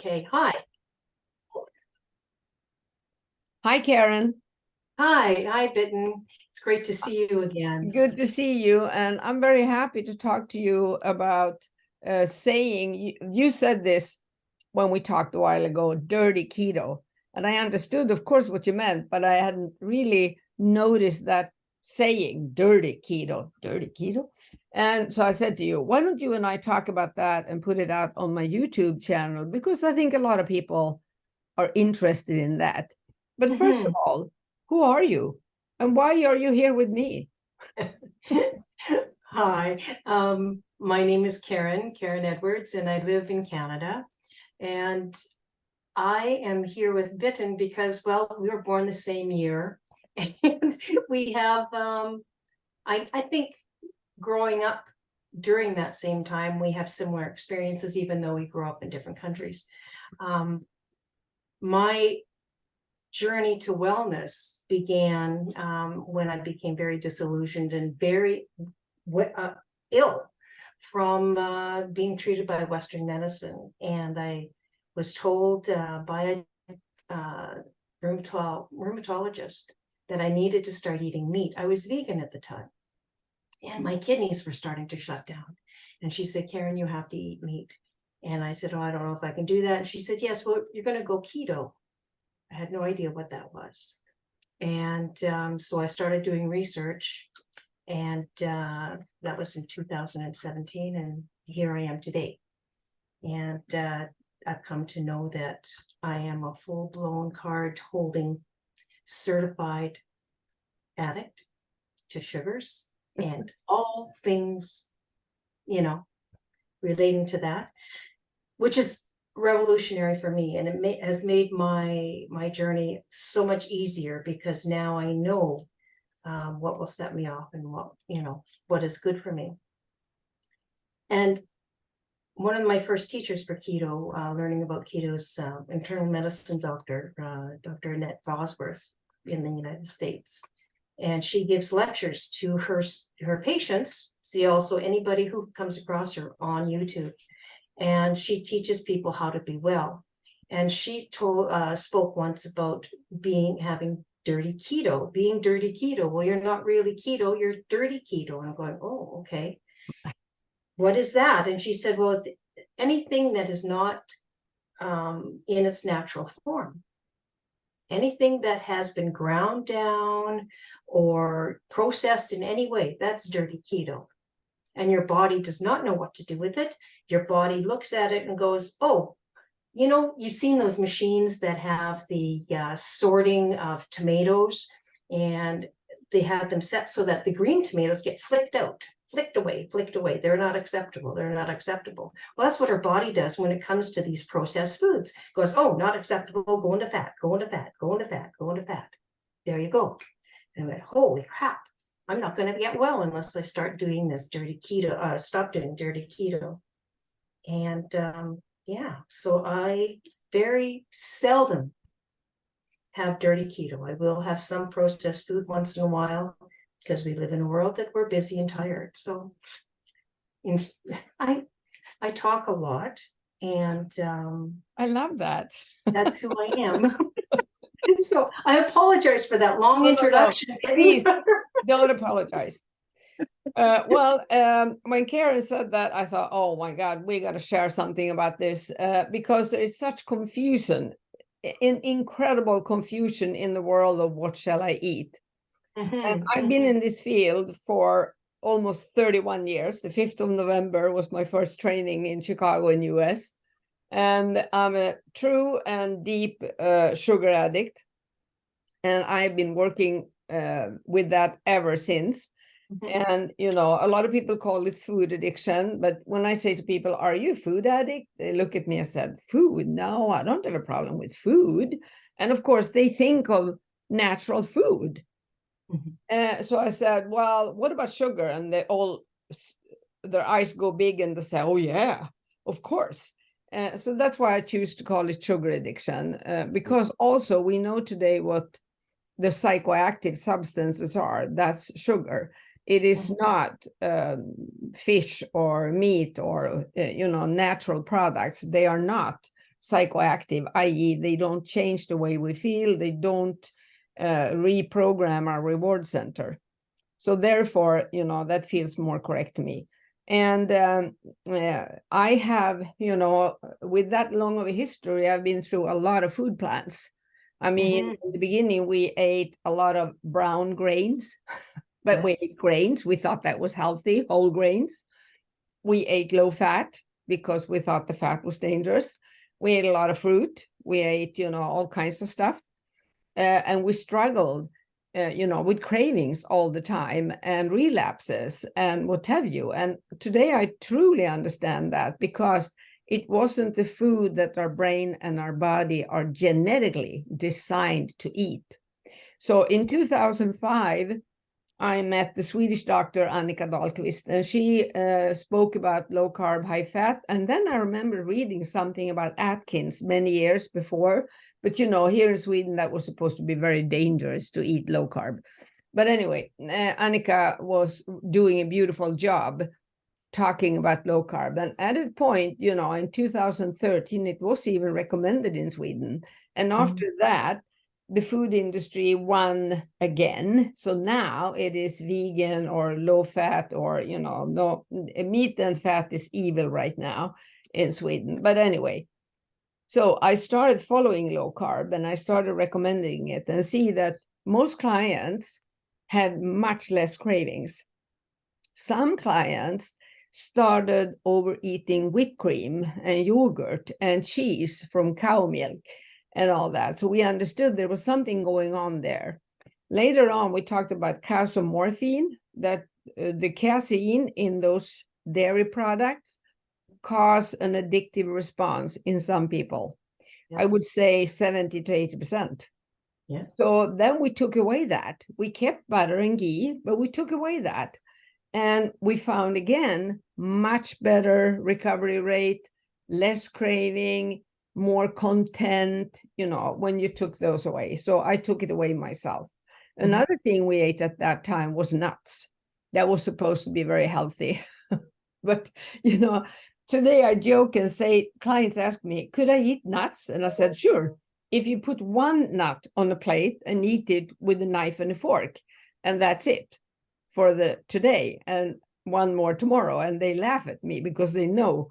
Okay, hi. Hi, Karen. Hi, Bitten. It's great to see you again. Good to see you. And I'm very happy to talk to you about saying, you said this when we talked a while ago, dirty keto. And I understood, of course, what you meant, but I hadn't really noticed that saying dirty keto, dirty keto. And so I said to you, why don't you and I talk about that and put it out on my YouTube channel? Because I think a lot of people are interested in that. But first of all, who are you? And why are you here with me? Hi, my name is Karen Edwards, and I live in Canada. And I am here with Bitten because, well, we were born the same year. And we have, I think growing up during that same time, we have similar experiences, even though we grew up in different countries. My journey to wellness began when I became very disillusioned and very ill from being treated by Western medicine. And I was told by a rheumatologist that I needed to start eating meat. I was vegan at the time, and my kidneys were starting to shut down. And she said, Karen, you have to eat meat. And I said, oh, I don't know if I can do that. And she said, yes, well, you're going to go keto. I had no idea what that was. And so I started doing research, and that was in 2017, and here I am today. And I've come to know that I am a full-blown card-holding certified addict to sugars and all things, relating to that, which is revolutionary for me, and it has made my journey so much easier, because now I know what will set me off and what is good for me. And one of my first teachers for keto, learning about keto, is internal medicine doctor, Dr. Annette Bosworth in the United States. And she gives lectures to her patients, see also anybody who comes across her on YouTube. And she teaches people how to be well. And she spoke once about having dirty keto, being dirty keto. Well, you're not really keto, you're dirty keto. And I'm going, oh, okay. What is that? And she said, well, it's anything that is not in its natural form. Anything that has been ground down or processed in any way, that's dirty keto. And your body does not know what to do with it. Your body looks at it and goes, oh, you've seen those machines that have the sorting of tomatoes, and they have them set so that the green tomatoes get flicked away. They're not acceptable. Well, that's what our body does when it comes to these processed foods. It goes, oh, not acceptable, go into fat. There you go. And I went, holy crap. I'm not going to get well unless I start doing this dirty keto, stop doing dirty keto. And so I very seldom have dirty keto. I will have some processed food once in a while, because we live in a world that we're busy and tired. So I talk a lot, and I love that. that's who I am. So I apologize for that long introduction. No. Please don't apologize. When Karen said that, I thought, oh my God, we got to share something about this, because there is such confusion, incredible confusion in the world of what shall I eat. And I've been in this field for almost 31 years. The 5th of November was my first training in Chicago in US. And I'm a true and deep sugar addict. And I've been working with that ever since. And, a lot of people call it food addiction. But when I say to people, are you a food addict? They look at me and said, food? No, I don't have a problem with food. And of course, they think of natural food. So I said, well, what about sugar? And their eyes go big and they say, oh, yeah, of course. So that's why I choose to call it sugar addiction, because also we know today what the psychoactive substances are. That's sugar. It is not fish or meat or, natural products. They are not. psychoactive, i.e. they don't change the way we feel, they don't reprogram our reward center. So therefore, that feels more correct to me. And I have, with that long of a history, I've been through a lot of food plans. I mean, in the beginning, we ate a lot of brown grains, but we ate grains. We thought that was healthy, whole grains. We ate low fat because we thought the fat was dangerous. We ate a lot of fruit. We ate, all kinds of stuff. And we struggled with cravings all the time and relapses and what have you. And today I truly understand that, because it wasn't the food that our brain and our body are genetically designed to eat. So in 2005, I met the Swedish doctor Annika Dahlqvist, and she spoke about low carb, high fat. And then I remember reading something about Atkins many years before. But, here in Sweden, that was supposed to be very dangerous to eat low carb. But anyway, Annika was doing a beautiful job talking about low carb. And at a point, in 2013, it was even recommended in Sweden. And after that, the food industry won again. So now it is vegan or low fat, or, no, meat and fat is evil right now in Sweden. But anyway, so I started following low carb and I started recommending it, and see that most clients had much less cravings. Some clients started overeating whipped cream and yogurt and cheese from cow milk and all that. So we understood there was something going on there. Later on, we talked about casomorphine, that the casein in those dairy products cause an addictive response in some people. I would say 70 to 80%. Yeah. So then we took away that. We kept butter and ghee, but we took away that. And we found, again, much better recovery rate, less craving, more content, when you took those away. So I took it away myself. Another thing we ate at that time was nuts. That was supposed to be very healthy. But, today I joke and say, clients ask me, could I eat nuts? And I said, sure. If you put one nut on a plate and eat it with a knife and a fork, and that's it for the today, and one more tomorrow. And they laugh at me because they know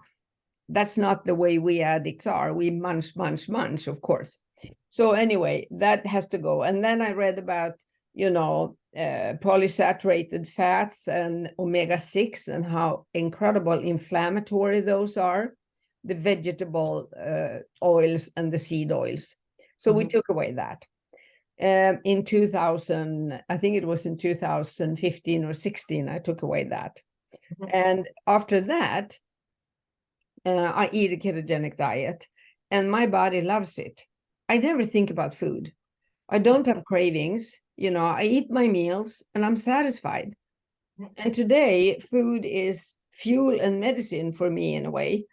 that's not the way we addicts are. We munch, munch, munch, of course. So anyway, that has to go. And then I read about, polysaturated fats and omega-6 and how incredible inflammatory those are, the vegetable oils and the seed oils. So we took away that. In 2000, I think it was in 2015 or 16, I took away that. And after that, I eat a ketogenic diet, and my body loves it. I never think about food. I don't have cravings. I eat my meals and I'm satisfied. And today, food is fuel and medicine for me in a way.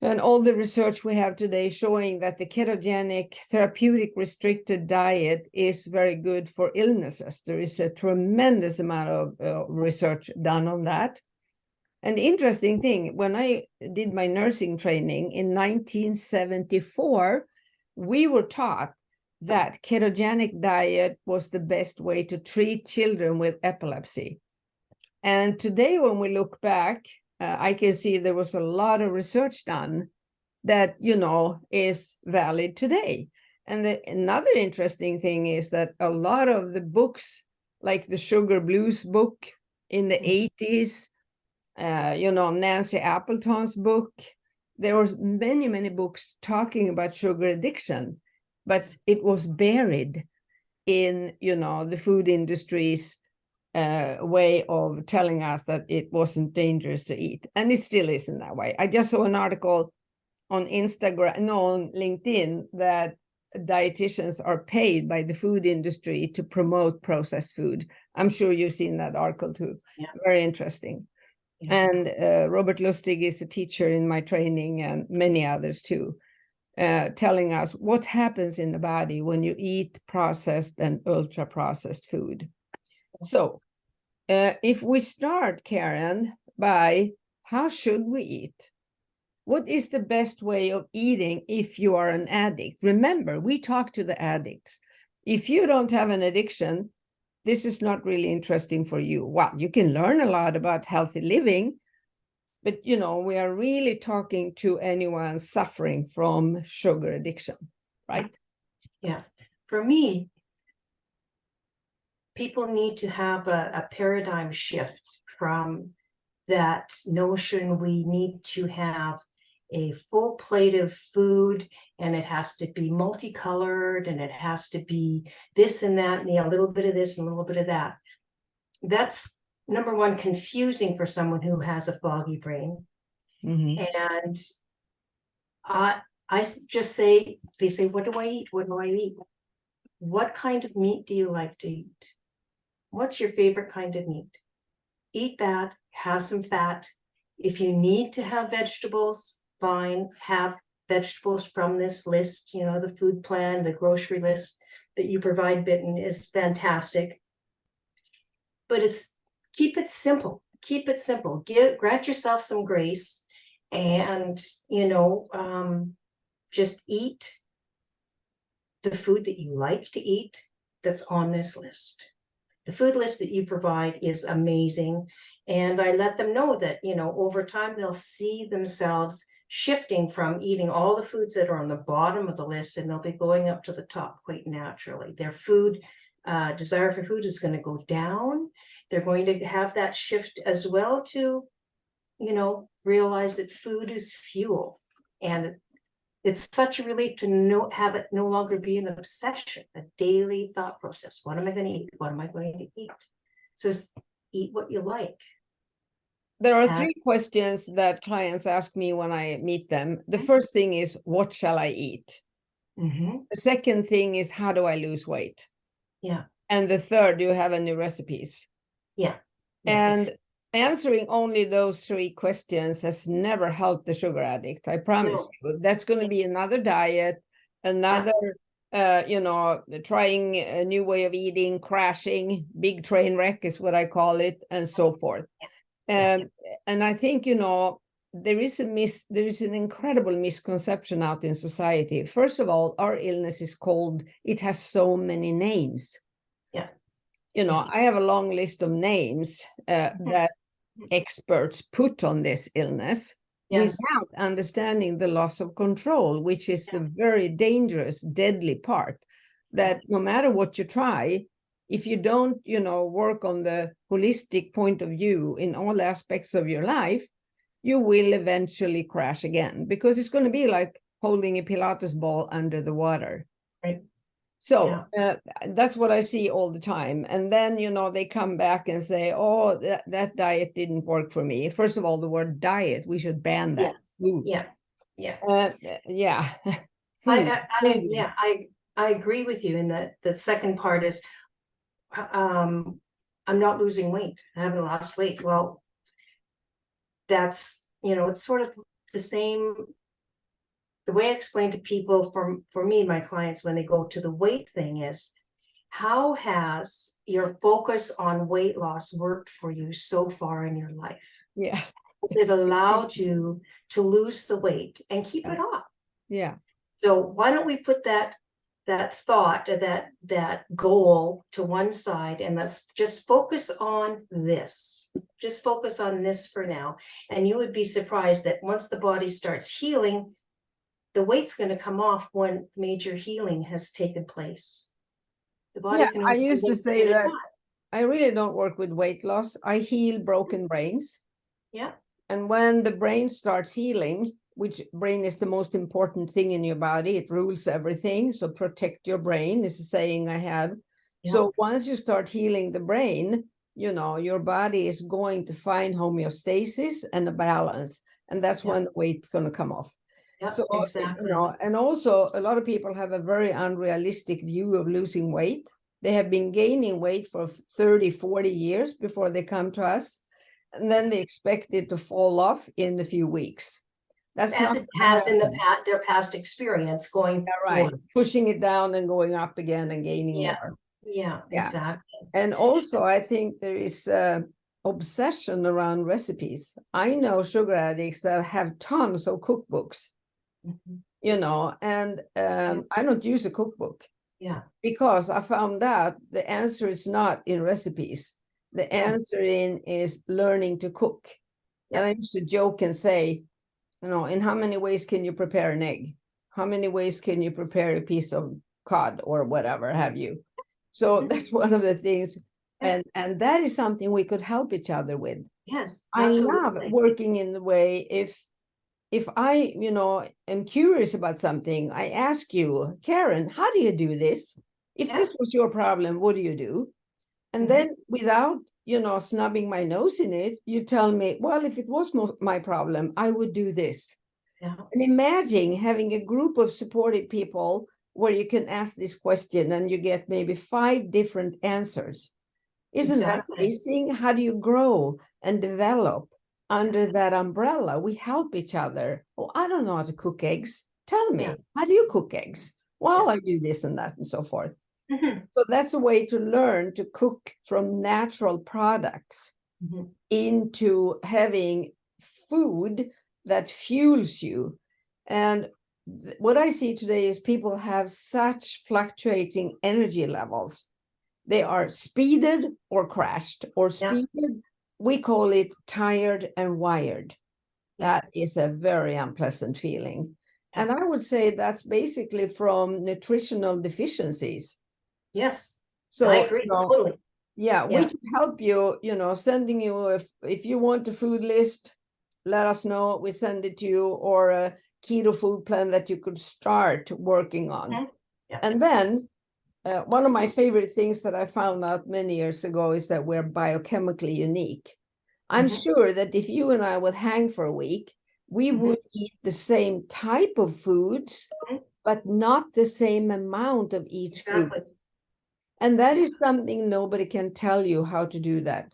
And all the research we have today showing that the ketogenic therapeutic restricted diet is very good for illnesses. There is a tremendous amount of research done on that. And the interesting thing, when I did my nursing training in 1974, we were taught that ketogenic diet was the best way to treat children with epilepsy. And today, when we look back, I can see there was a lot of research done that, is valid today. And another interesting thing is that a lot of the books, like the Sugar Blues book in the 80s, Nancy Appleton's book, there was many, many books talking about sugar addiction, but it was buried in, the food industry's way of telling us that it wasn't dangerous to eat. And it still isn't that way. I just saw an article on on LinkedIn, that dietitians are paid by the food industry to promote processed food. I'm sure you've seen that article too. Yeah. Very interesting. Yeah. And Robert Lustig is a teacher in my training, and many others too, telling us what happens in the body when you eat processed and ultra processed food. So if we start, Karen, by how should we eat? what is the best way of eating if you are an addict? Remember, we talk to the addicts. If you don't have an addiction, this is not really interesting for you. Well, you can learn a lot about healthy living, but we are really talking to anyone suffering from sugar addiction, right? Yeah. For me, people need to have a paradigm shift from that notion we need to have a full plate of food and it has to be multicolored and it has to be this and that and a little bit of this and a little bit of that. That's number one, confusing for someone who has a foggy brain. Mm-hmm. And I just say, they say, what do I eat? What do I eat? What kind of meat do you like to eat? What's your favorite kind of meat? Eat that, have some fat. If you need to have vegetables, fine, have vegetables from this list, the food plan, the grocery list that you provide Bitten is fantastic. But keep it simple. Keep it simple. Grant yourself some grace and, just eat the food that you like to eat that's on this list. The food list that you provide is amazing. And I let them know that, over time, they'll see themselves shifting from eating all the foods that are on the bottom of the list, and they'll be going up to the top quite naturally. Their desire for food is going to go down. They're going to have that shift as well to, realize that food is fuel. And it's such a relief to have it no longer be an obsession, a daily thought process. What am I going to eat? What am I going to eat? So eat what you like. There are three questions that clients ask me when I meet them. The first thing is, what shall I eat? Mm-hmm. The second thing is, how do I lose weight? Yeah. And the third, do you have any recipes? Yeah. And answering only those three questions has never helped the sugar addict. I promise you. That's going to be another diet, another, trying a new way of eating, crashing, big train wreck is what I call it, and so forth. And I think, there is an incredible misconception out in society. First of all, our illness is called, it has so many names. I have a long list of names that experts put on this illness without understanding the loss of control, which is the very dangerous, deadly part, that no matter what you try, if you don't, work on the holistic point of view in all aspects of your life, you will eventually crash again, because it's going to be like holding a Pilates ball under the water. Right. So that's what I see all the time. And then, they come back and say, oh, that diet didn't work for me. First of all, the word diet, we should ban that. Yes. Yeah. I agree with you in that the second part is, I'm not losing weight. I haven't lost weight. Well, that's, it's sort of the same. The way I explain to people, for me, my clients, when they go to the weight thing is, how has your focus on weight loss worked for you so far in your life? Yeah. Has it allowed you to lose the weight and keep it off? Yeah. So why don't we put that thought, that goal to one side, and let's just focus on this. Just focus on this for now. And you would be surprised that once the body starts healing, the weight's going to come off when major healing has taken place. The body can I used to say that I really don't work with weight loss. I heal broken brains. Yeah. And when the brain starts healing, which brain is the most important thing in your body, it rules everything. So protect your brain is a saying I have. Yeah. So once you start healing the brain, your body is going to find homeostasis and a balance. And that's when the weight's going to come off. Yeah, so, exactly. And also a lot of people have a very unrealistic view of losing weight. They have been gaining weight for 30, 40 years before they come to us. And then they expect it to fall off in a few weeks. That's as it has in their past experience going forward. Pushing it down and going up again and gaining more. Yeah, exactly. And also, I think there is obsession around recipes. I know sugar addicts that have tons of cookbooks, and I don't use a cookbook. Yeah. Because I found out the answer is not in recipes. The answer is learning to cook. And I used to joke and say, in how many ways can you prepare an egg? How many ways can you prepare a piece of cod or whatever have you? So that's one of the things. And that is something we could help each other with. Yes, I absolutely. love working in the way if I, am curious about something, I ask you, Karen, how do you do this? If this was your problem, what do you do? And then without, snubbing my nose in it, you tell me, well, if it was my problem, I would do this. Yeah. And imagine having a group of supportive people where you can ask this question and you get maybe 5 different answers. Isn't that amazing? How do you grow and develop under that umbrella? We help each other. Oh, I don't know how to cook eggs. Tell me, how do you cook eggs? Well, I do this and that and so forth. So that's a way to learn to cook from natural products into having food that fuels you. And what I see today is people have such fluctuating energy levels. They are speeded or crashed or speeded. We call it tired and wired. That is a very unpleasant feeling. And I would say that's basically from nutritional deficiencies. Yes. So I agree totally. Yeah, we can help you, sending you, if you want a food list, let us know, we send it to you, or a keto food plan that you could start working on. And then one of my favorite things that I found out many years ago is that we're biochemically unique. I'm sure that if you and I would hang for a week, we would eat the same type of foods, but not the same amount of each food. And that is something nobody can tell you how to do that.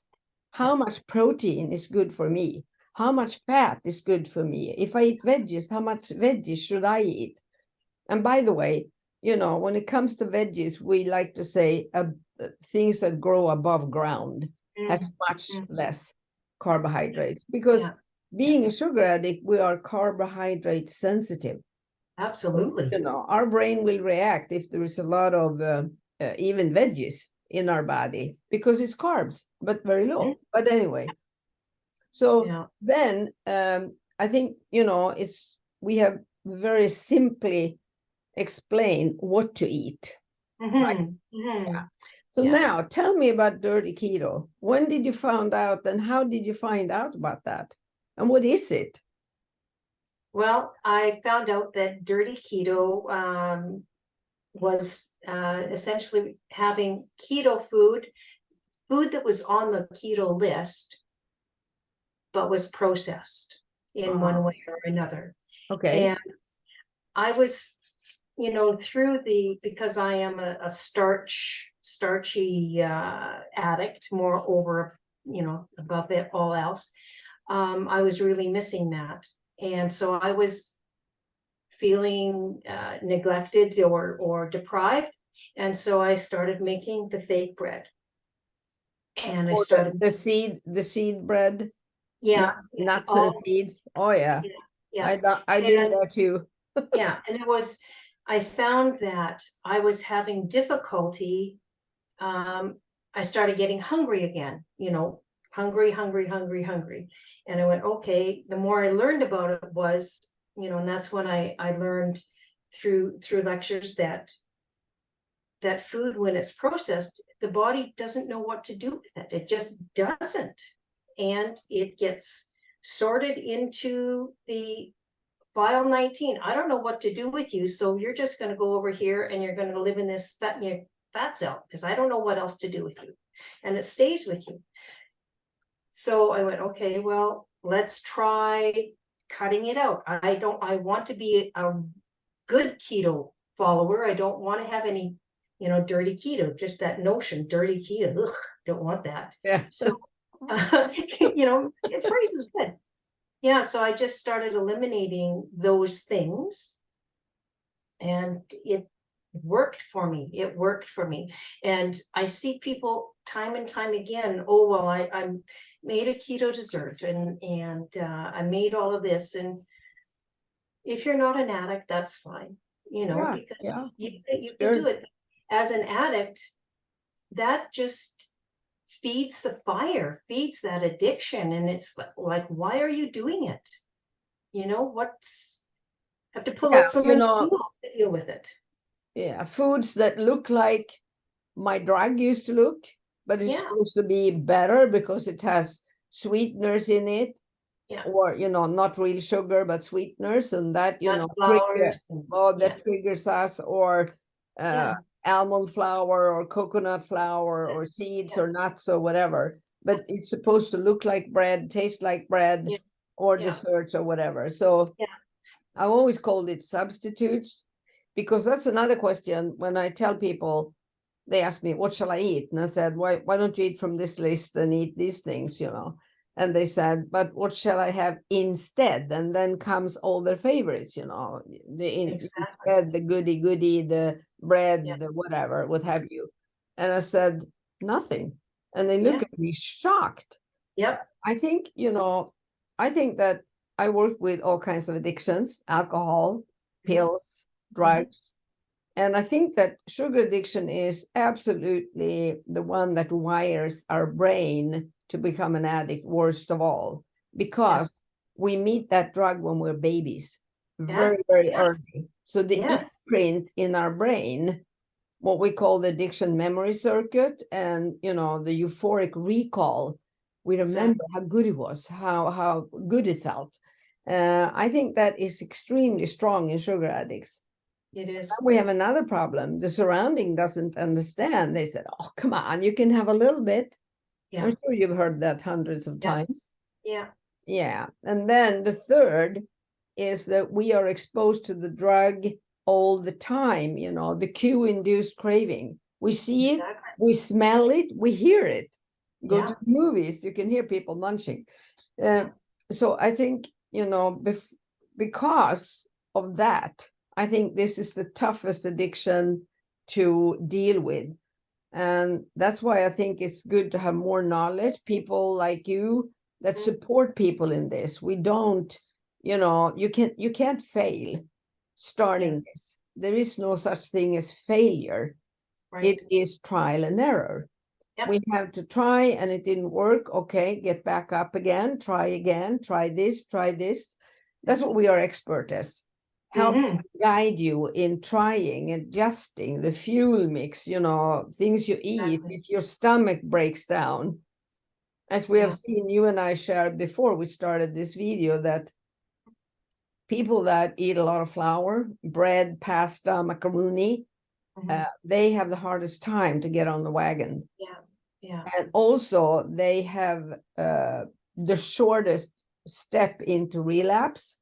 How much protein is good for me? How much fat is good for me? If I eat veggies, how much veggies should I eat? And by the way, when it comes to veggies, we like to say things that grow above ground has much less carbohydrates, because being a sugar addict, we are carbohydrate sensitive. Absolutely. Our brain will react if there is a lot of even veggies in our body, because it's carbs, but very low. But anyway, so then I think, we have very simply explained what to eat. Right? So now tell me about dirty keto. When did you find out, and how did you find out about that? And what is it? Well, I found out that dirty keto was essentially having keto food that was on the keto list, but was processed in one way or another. Okay. And I was, because I am a starchy addict, moreover, above it all else, I was really missing that. And so I was feeling neglected or deprived. And so I started making the fake bread. And I started the seed bread. Nuts and seeds. Oh yeah. I've been there too. And I found that I was having difficulty. I started getting hungry again, hungry. And I went, okay, the more I learned about it was, and that's when I learned through lectures that food, when it's processed, the body doesn't know what to do with it. It just doesn't. And it gets sorted into the file 19. I don't know what to do with you, so you're just going to go over here and you're going to live in this fat cell, because I don't know what else to do with you. And it stays with you. So I went, okay, well, let's try cutting it out. I want to be a good keto follower. I don't want to have any, dirty keto, just that notion, dirty keto. Ugh, don't want that. Yeah. So, it phrase is good. Yeah. So I just started eliminating those things, and worked for me. It worked for me. And I see people time and time again, oh, well, I made a keto dessert and I made all of this. And if you're not an addict, that's fine, Yeah, because yeah, you can sure. do it. As an addict, that just feeds the fire, feeds that addiction. And it's like, why are you doing it? Have to pull Yeah, out so many tools to deal with it. yeah, foods that look like my drug used to look, but it's Yeah, supposed to be better because it has sweeteners in it, yeah. or not real sugar, but sweeteners, and that trigger, Sunflowers and oh, yeah, that triggers us, or yeah, almond flour or coconut flour yeah, or seeds yeah, or nuts or whatever. But it's supposed to look like bread, taste like bread, yeah, or yeah, desserts or whatever. So yeah. I've always called it substitutes, because that's another question when I tell people. They asked me, what shall I eat? And I said, why don't you eat from this list and eat these things, And they said, but what shall I have instead? And then comes all their favorites, Exactly. instead the goody, the Yeah, bread, the whatever, what yeah, have you. And I said, nothing. And they look yeah, at me shocked. yep. I think, I think that I work with all kinds of addictions, alcohol, Mhm, pills, mhm. drugs. And I think that sugar addiction is absolutely the one that wires our brain to become an addict, worst of all, Yeah, because we meet that drug when we're babies, yeah, very, very yes, early. So the yes, imprint in our brain, what we call the addiction memory circuit, and the euphoric recall, we exactly. remember how good it was, how good it felt. I think that is extremely strong in sugar addicts. It is. We have another problem. The surrounding doesn't understand. They said, oh, come on, you can have a little bit. I'm Yeah, sure you've heard that hundreds of yeah, times. yeah, Yeah. And then the third is that we are exposed to the drug all the time, the cue induced craving. We see it, exactly. we smell it, we hear it. Go to Yeah, movies, you can hear people munching. Uh, yeah, so I think, because of that, I think this is the toughest addiction to deal with. And that's why I think it's good to have more knowledge, people like you that mhm, support people in this. We don't, you can't fail yeah, starting this. There is no such thing as failure. right. It is trial and error. Yep. We have to try and it didn't work. Okay, get back up again, try this, try this. That's what we are expert as. Help Mm-hmm. guide you in trying, adjusting the fuel mix, things you eat. Exactly. If your stomach breaks down, as we have Yeah. seen, you and I shared before we started this video, that people that eat a lot of flour, bread, pasta, macaroni, Mm-hmm. they have the hardest time to get on the wagon. Yeah. Yeah. And also they have the shortest step into relapse,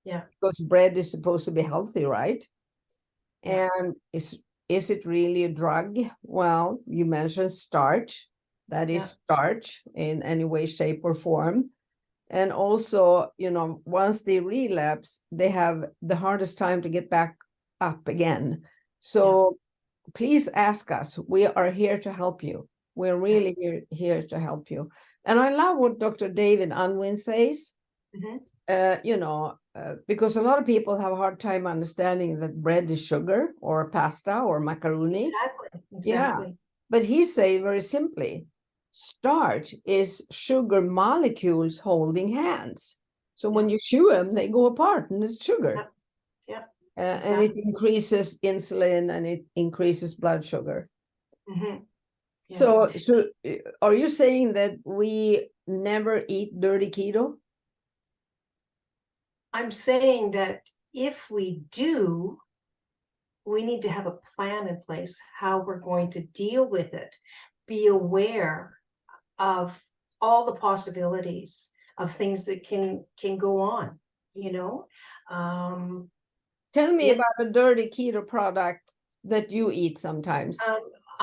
Yeah. because bread is supposed to be healthy, right? Yeah. And is it really a drug? Well, you mentioned starch. That is Yeah. starch in any way, shape, or form. And also, once they relapse, they have the hardest time to get back up again. Yeah. So please ask us. We are here to help you. We're Yeah. really here to help you. And I love what Dr. David Unwin says, Mm-hmm. because a lot of people have a hard time understanding that bread is sugar or pasta or macaroni. Exactly. Yeah. Exactly. But he says very simply, starch is sugar molecules holding hands. So Yeah. when you chew them, they go apart and it's sugar. Yeah. Yeah. And it Exactly. increases insulin and it increases blood sugar. Mm-hmm. Yeah. So are you saying that we never eat dirty keto? I'm saying that if we do, we need to have a plan in place how we're going to deal with it. Be aware of all the possibilities of things that can go on, you know. Um, Tell me about it's a dirty keto product that you eat sometimes.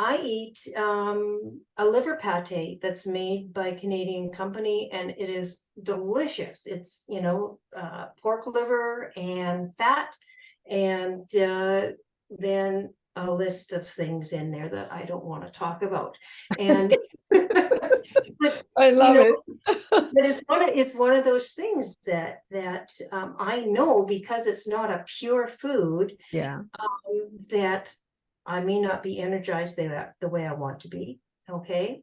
I eat a liver pate that's made by a Canadian company, and it is delicious. It's pork liver and fat, and then a list of things in there that I don't want to talk about. And but I you love know, it. but it's one of those things that I know, because it's not a pure food, Yeah. that I may not be energized the way I want to be. Okay.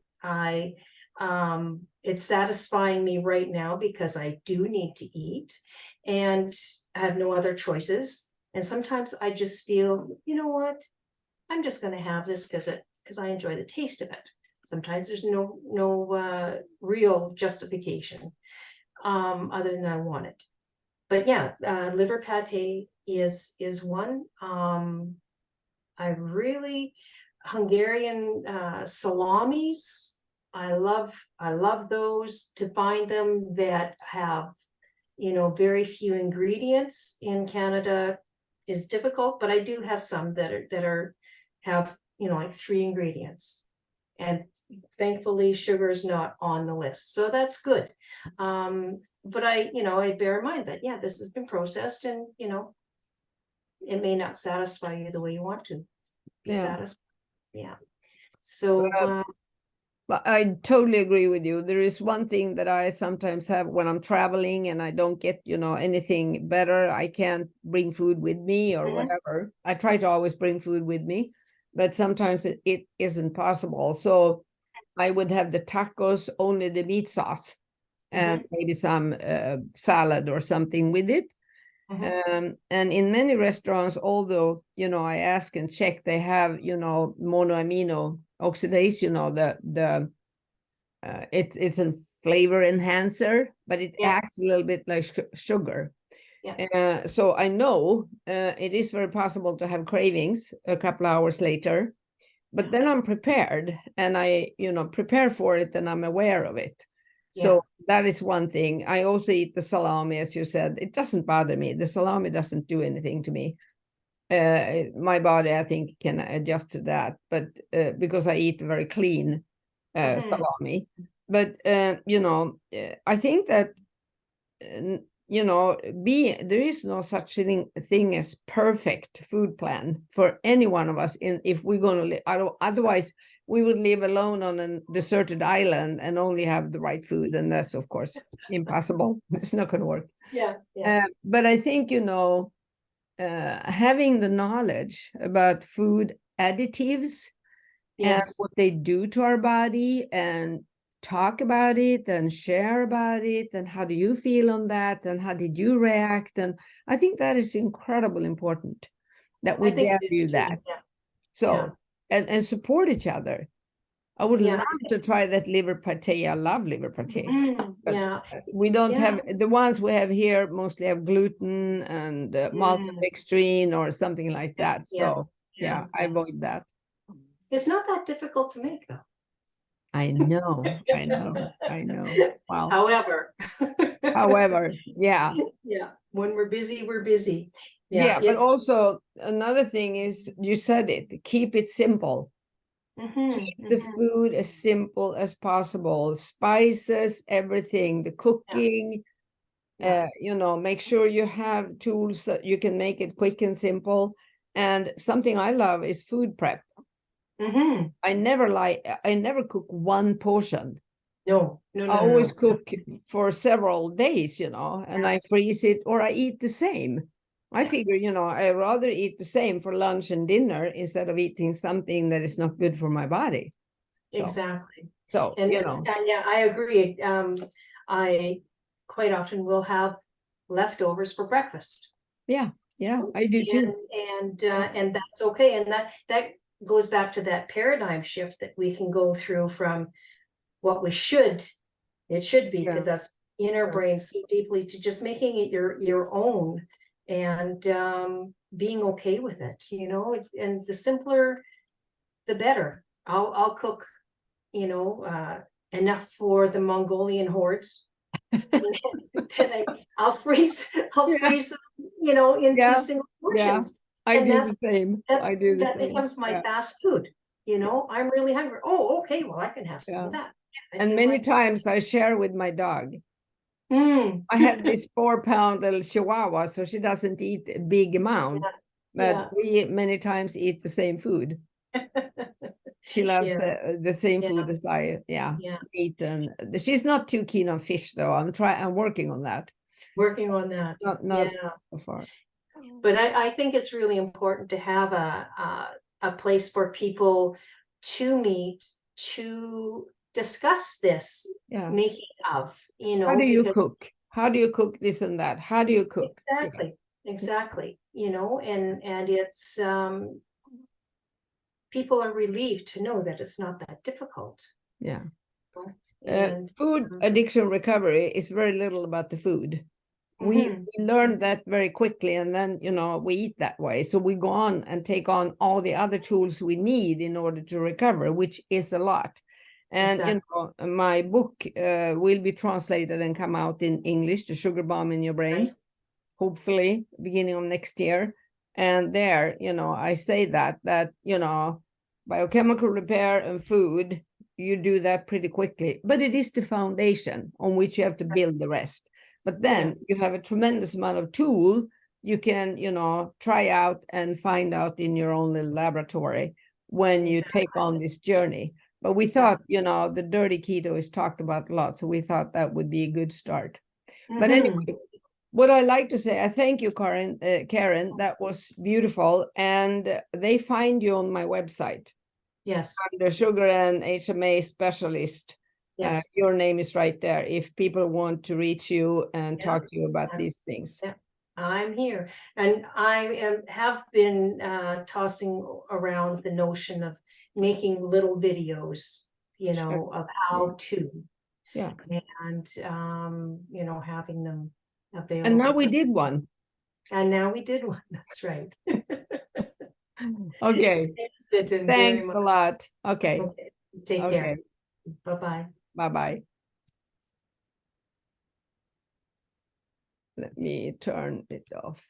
It's satisfying me right now because I do need to eat and I have no other choices. And sometimes I just feel, you know what, I'm just going to have this because I enjoy the taste of it. Sometimes there's no real justification other than I want it. But yeah, liver pate is one. I really Hungarian salamis. I love those. To find them that have, very few ingredients in Canada is difficult, but I do have some that have, like 3 ingredients. And thankfully sugar is not on the list. So that's good. But I bear in mind that, yeah, this has been processed and, it may not satisfy you the way you want to be Yeah. satisfied. Yeah. So, But I totally agree with you. There is one thing that I sometimes have when I'm traveling and I don't get, anything better. I can't bring food with me or whatever. I try to always bring food with me, but sometimes it isn't possible. So I would have the tacos, only the meat sauce, and maybe some salad or something with it. And in many restaurants, although, I ask and check, they have, monoamino oxidase, it's a flavor enhancer, but it acts a little bit like sugar. yeah. So I know it is very possible to have cravings a couple hours later, but then I'm prepared and I, prepare for it and I'm aware of it. So that is one thing. I also eat the salami, as you said. It doesn't bother me. The salami doesn't do anything to me. My body, I think, can adjust to that, but because I eat very clean salami. But I think that there is no such thing as perfect food plan for any one of us. If we're going to live, otherwise we would live alone on a deserted island and only have the right food, and that's of course impossible. It's not going to work. But I think having the knowledge about food additives and what they do to our body, and talk about it and share about it, and how do you feel on that, and how did you react, and I think that is incredibly important that we value that. So and support each other. I would love to try that liver pate. I love liver pate, but we don't have the ones we have here. Mostly have gluten and maltodextrin or something like that. So I avoid that. It's not that difficult to make, though. I know. Wow. However, yeah. When we're busy, we're busy. But also another thing is, you said it, keep it simple. Keep the food as simple as possible. Spices, everything, the cooking, make sure you have tools that you can make it quick and simple. And something I love is food prep. I never cook one portion. No. I always cook for several days, and I freeze it or I eat the same. I figure, I rather eat the same for lunch and dinner instead of eating something that is not good for my body. Exactly. So, and I agree. I quite often will have leftovers for breakfast. Yeah, I do too. And that's okay. And that goes back to that paradigm shift that we can go through from what it should be, because that's in our brains so deeply, to just making it your own, and being okay with it, and the simpler the better. I'll cook enough for the Mongolian hordes. I'll freeze them, into single portions. I do the same. That becomes my fast food. I'm really hungry. Oh, okay, well, I can have some of that. And many times I share with my dog. I have this 4-pound little Chihuahua, so she doesn't eat a big amount. but Yeah. we many times eat the same food. She loves Yes. the same Yeah. food as I, Yeah. eat, and she's not too keen on fish though. I'm working on that. Working on that. Not Yeah. so far. But I think it's really important to have a place for people to meet, to discuss this Yeah. making of, you How know, do you because cook? How do you cook this and that? How do you cook? exactly, you know, and it's people are relieved to know that it's not that difficult. Yeah. And Food addiction recovery is very little about the food. We learned that very quickly, and then we eat that way. So we go on and take on all the other tools we need in order to recover, which is a lot. And exactly. my book will be translated and come out in English, The Sugar Bomb in Your Brain, Nice. hopefully beginning of next year. And there, I say that biochemical repair and food, you do that pretty quickly, but it is the foundation on which you have to build the rest. But then you have a tremendous amount of tool you can, try out and find out in your own little laboratory when you take on this journey. But we thought, the dirty keto is talked about a lot, so we thought that would be a good start. But anyway, what I like to say, I thank you, Karen. That was beautiful, and they find you on my website. Yes. The sugar and HMA specialist. Yes. Your name is right there if people want to reach you and talk to you about these things. Yeah, I'm here. And I have been tossing around the notion of making little videos, of how to. Yeah. And, having them available. And now we did one. And now we did one. That's right. Okay. Thanks a lot. Okay. Take care. Bye-bye. Bye-bye. Let me turn it off.